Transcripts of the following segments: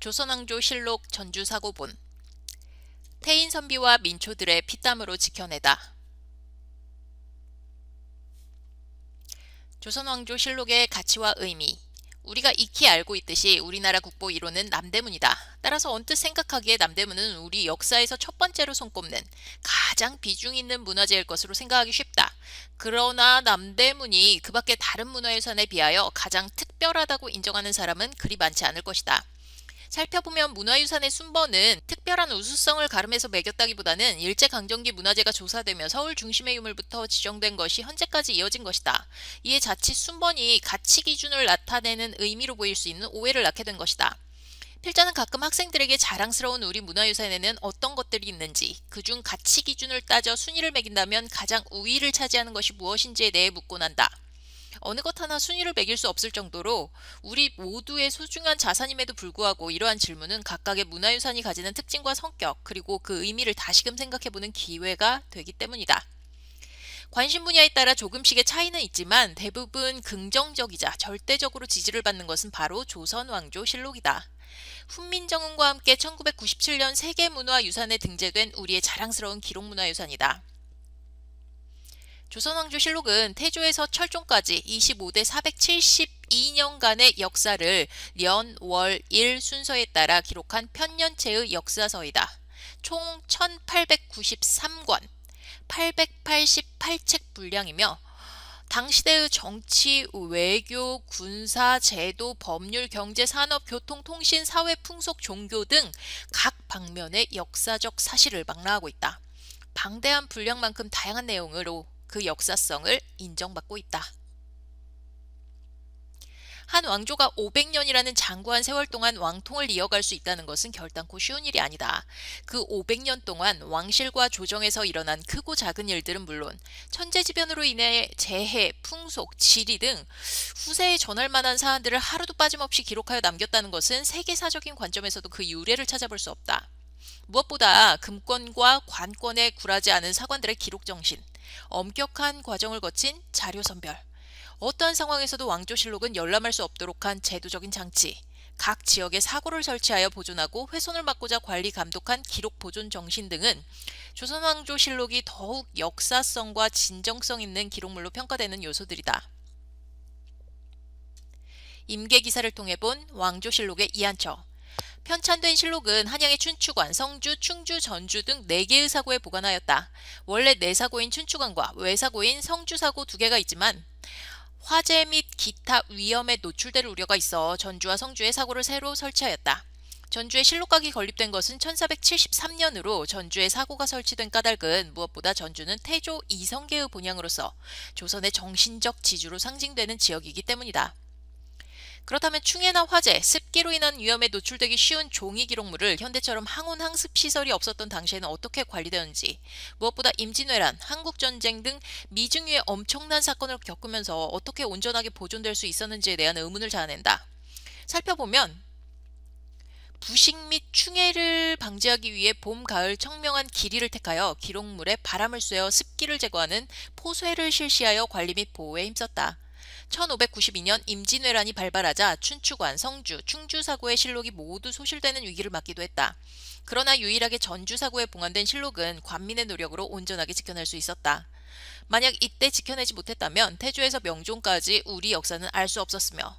조선왕조 실록 전주사고본. 태인 선비와 민초들의 피땀으로 지켜내다. 조선왕조실록의 가치와 의미. 우리가 익히 알고 있듯이 우리나라 국보 1호는 남대문이다. 따라서 언뜻 생각하기에 남대문은 우리 역사에서 첫 번째로 손꼽는 가장 비중 있는 문화재일 것으로 생각하기 쉽다. 그러나 남대문이 그 밖의 다른 문화유산에 비하여 가장 특별하다고 인정하는 사람은 그리 많지 않을 것이다. 살펴보면 문화유산의 순번은 특별한 우수성을 가름해서 매겼다기보다는 일제강점기 문화재가 조사되며 서울 중심의 유물부터 지정된 것이 현재까지 이어진 것이다. 이에 자칫 순번이 가치 기준을 나타내는 의미로 보일 수 있는 오해를 낳게 된 것이다. 필자는 가끔 학생들에게 자랑스러운 우리 문화유산에는 어떤 것들이 있는지, 그중 가치 기준을 따져 순위를 매긴다면 가장 우위를 차지하는 것이 무엇인지에 대해 묻곤 한다. 어느 것 하나 순위를 매길 수 없을 정도로 우리 모두의 소중한 자산임에도 불구하고 이러한 질문은 각각의 문화유산이 가지는 특징과 성격, 그리고 그 의미를 다시금 생각해보는 기회가 되기 때문이다. 관심 분야에 따라 조금씩의 차이는 있지만 대부분 긍정적이자 절대적으로 지지를 받는 것은 바로 조선왕조실록이다. 훈민정음과 함께 1997년 세계문화유산에 등재된 우리의 자랑스러운 기록문화유산이다. 조선왕조실록은 태조에서 철종까지 25대 472년간의 역사를 년, 월, 일 순서에 따라 기록한 편년체의 역사서이다. 총 1893권, 888책 분량이며 당시대의 정치, 외교, 군사, 제도, 법률, 경제, 산업, 교통, 통신, 사회, 풍속, 종교 등 각 방면의 역사적 사실을 망라하고 있다. 방대한 분량만큼 다양한 내용으로 그 역사성을 인정받고 있다. 한 왕조가 500년이라는 장구한 세월 동안 왕통을 이어갈 수 있다는 것은 결단코 쉬운 일이 아니다. 그 500년 동안 왕실과 조정에서 일어난 크고 작은 일들은 물론 천재지변으로 인해 재해, 풍속, 지리 등 후세에 전할 만한 사안들을 하루도 빠짐없이 기록하여 남겼다는 것은 세계사적인 관점에서도 그 유래를 찾아볼 수 없다. 무엇보다 금권과 관권에 굴하지 않은 사관들의 기록 정신, 엄격한 과정을 거친 자료 선별, 어떠한 상황에서도 왕조실록은 열람할 수 없도록 한 제도적인 장치, 각 지역에 사고를 설치하여 보존하고 훼손을 막고자 관리 감독한 기록 보존 정신 등은 조선왕조실록이 더욱 역사성과 진정성 있는 기록물로 평가되는 요소들이다. 임계기사를 통해 본 왕조실록의 이한처. 편찬된 실록은 한양의 춘추관, 성주, 충주, 전주 등 4개의 사고에 보관하였다. 원래 내사고인 춘추관과 외사고인 성주사고 2개가 있지만 화재 및 기타 위험에 노출될 우려가 있어 전주와 성주에 사고를 새로 설치하였다. 전주에 실록각이 건립된 것은 1473년으로 전주에 사고가 설치된 까닭은 무엇보다 전주는 태조 이성계의 본향으로서 조선의 정신적 지주로 상징되는 지역이기 때문이다. 그렇다면 충해나 화재, 습기로 인한 위험에 노출되기 쉬운 종이 기록물을 현대처럼 항온 항습 시설이 없었던 당시에는 어떻게 관리되었는지, 무엇보다 임진왜란, 한국전쟁 등 미중유의 엄청난 사건을 겪으면서 어떻게 온전하게 보존될 수 있었는지에 대한 의문을 자아낸다. 살펴보면 부식 및 충해를 방지하기 위해 봄, 가을 청명한 길이를 택하여 기록물에 바람을 쐬어 습기를 제거하는 포쇄를 실시하여 관리 및 보호에 힘썼다. 1592년 임진왜란이 발발하자 춘추관, 성주, 충주사고의 실록이 모두 소실되는 위기를 맞기도 했다. 그러나 유일하게 전주사고에 봉안된 실록은 관민의 노력으로 온전하게 지켜낼 수 있었다. 만약 이때 지켜내지 못했다면 태조에서 명종까지 우리 역사는 알 수 없었으며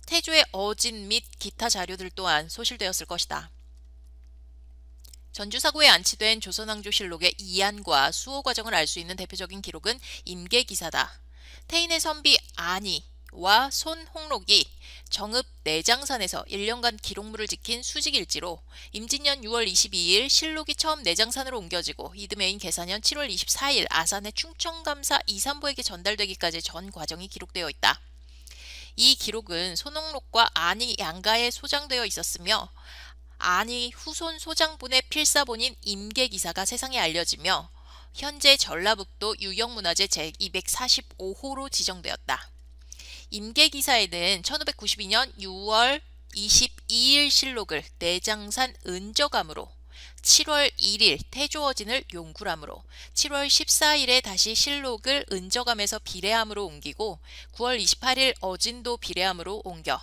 태조의 어진 및 기타 자료들 또한 소실되었을 것이다. 전주사고에 안치된 조선왕조실록의 이안과 수호 과정을 알 수 있는 대표적인 기록은 임계기사다. 태인의 선비 안이와 손홍록이 정읍 내장산에서 1년간 기록물을 지킨 수직일지로 임진년 6월 22일 실록이 처음 내장산으로 옮겨지고 이듬해인 계사년 7월 24일 아산의 충청감사 이산보에게 전달되기까지 전 과정이 기록되어 있다. 이 기록은 손홍록과 안이 양가에 소장되어 있었으며 안이 후손 소장분의 필사본인 임계기사가 세상에 알려지며 현재 전라북도 유형문화재 제245호로 지정되었다. 임계기사에는 1592년 6월 22일 실록을 내장산 은저감으로, 7월 1일 태조어진을 용구람으로, 7월 14일에 다시 실록을 은저감에서 비례함으로 옮기고 9월 28일 어진도 비례함으로 옮겨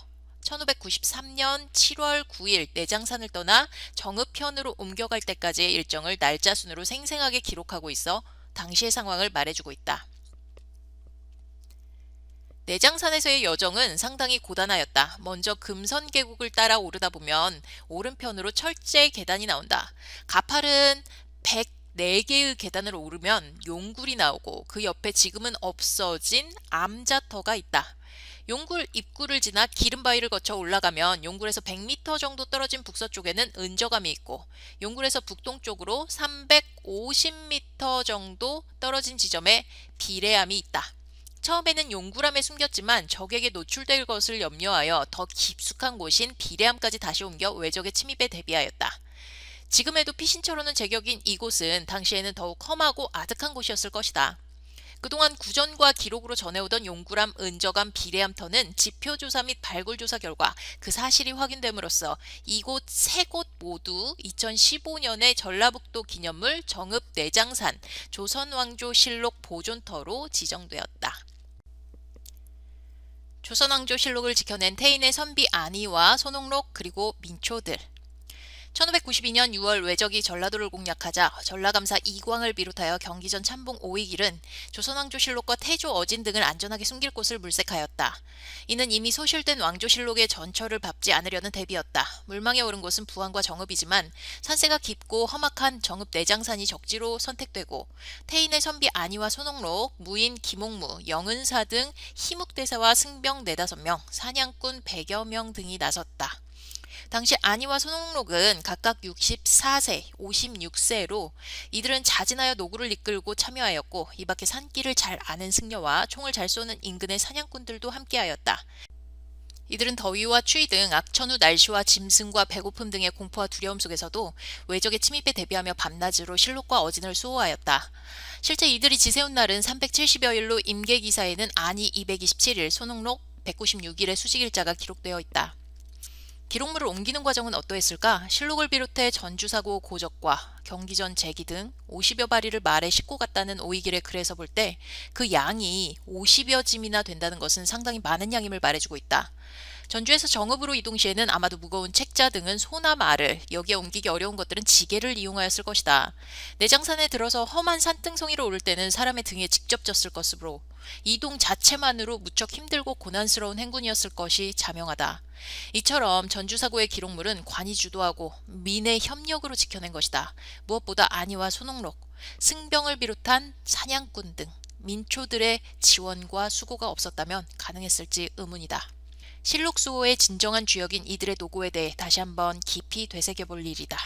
1593년 7월 9일 내장산을 떠나 정읍편으로 옮겨갈 때까지의 일정을 날짜 순으로 생생하게 기록하고 있어 당시의 상황을 말해주고 있다. 내장산에서의 여정은 상당히 고단하였다. 먼저 금선 계곡을 따라 오르다 보면 오른편으로 철제 계단이 나온다. 가파른 104개의 계단을 오르면 용굴이 나오고 그 옆에 지금은 없어진 암자터가 있다. 용굴 입구를 지나 기름바위를 거쳐 올라가면 용굴에서 100m 정도 떨어진 북서쪽에는 은저감이 있고 용굴에서 북동쪽으로 350m 정도 떨어진 지점에 비례암이 있다. 처음에는 용굴암에 숨겼지만 적에게 노출될 것을 염려하여 더 깊숙한 곳인 비례암까지 다시 옮겨 외적의 침입에 대비하였다. 지금에도 피신처로는 제격인 이곳은 당시에는 더욱 험하고 아득한 곳이었을 것이다. 그동안 구전과 기록으로 전해오던 용굴암, 은저감, 비례암터는 지표조사 및 발굴조사 결과 그 사실이 확인됨으로써 이곳 세 곳 모두 2015년에 전라북도 기념물 정읍 내장산 조선왕조실록 보존터로 지정되었다. 조선왕조실록을 지켜낸 태인의 선비 안희와 손옥록 그리고 민초들. 1592년 6월 외적이 전라도를 공략하자 전라감사 이광을 비롯하여 경기전 참봉 오이길은 조선왕조실록과 태조 어진 등을 안전하게 숨길 곳을 물색하였다. 이는 이미 소실된 왕조실록의 전처를 밟지 않으려는 대비였다. 물망에 오른 곳은 부안과 정읍이지만 산세가 깊고 험악한 정읍 내장산이 적지로 선택되고 태인의 선비 안희와 손옥록, 무인 김옥무, 영은사 등 희묵대사와 승병 4~5명, 사냥꾼 100여 명 등이 나섰다. 당시 안희와 손옥록은 각각 64세, 56세로 이들은 자진하여 노구를 이끌고 참여하였고 이 밖에 산길을 잘 아는 승려와 총을 잘 쏘는 인근의 사냥꾼들도 함께하였다. 이들은 더위와 추위 등 악천후 날씨와 짐승과 배고픔 등의 공포와 두려움 속에서도 외적의 침입에 대비하며 밤낮으로 실록과 어진을 수호하였다. 실제 이들이 지세운 날은 370여일로 임계기사에는 안희 227일, 손옥록 196일의 수직일자가 기록되어 있다. 기록물을 옮기는 과정은 어떠했을까? 실록을 비롯해 전주사고 고적과 경기전 제기 등 50여 바리를 말에 싣고 갔다는 오이길의 글에서 볼 때 그 양이 50여 짐이나 된다는 것은 상당히 많은 양임을 말해주고 있다. 전주에서 정읍으로 이동 시에는 아마도 무거운 책자 등은 소나 말을, 여기에 옮기기 어려운 것들은 지게를 이용하였을 것이다. 내장산에 들어서 험한 산등성이로 오를 때는 사람의 등에 직접 졌을 것으로 이동 자체만으로 무척 힘들고 고난스러운 행군이었을 것이 자명하다. 이처럼 전주사고의 기록물은 관이 주도하고 민의 협력으로 지켜낸 것이다. 무엇보다 안희와 손옥록, 승병을 비롯한 사냥꾼 등 민초들의 지원과 수고가 없었다면 가능했을지 의문이다. 실록 수호의 진정한 주역인 이들의 노고에 대해 다시 한번 깊이 되새겨볼 일이다.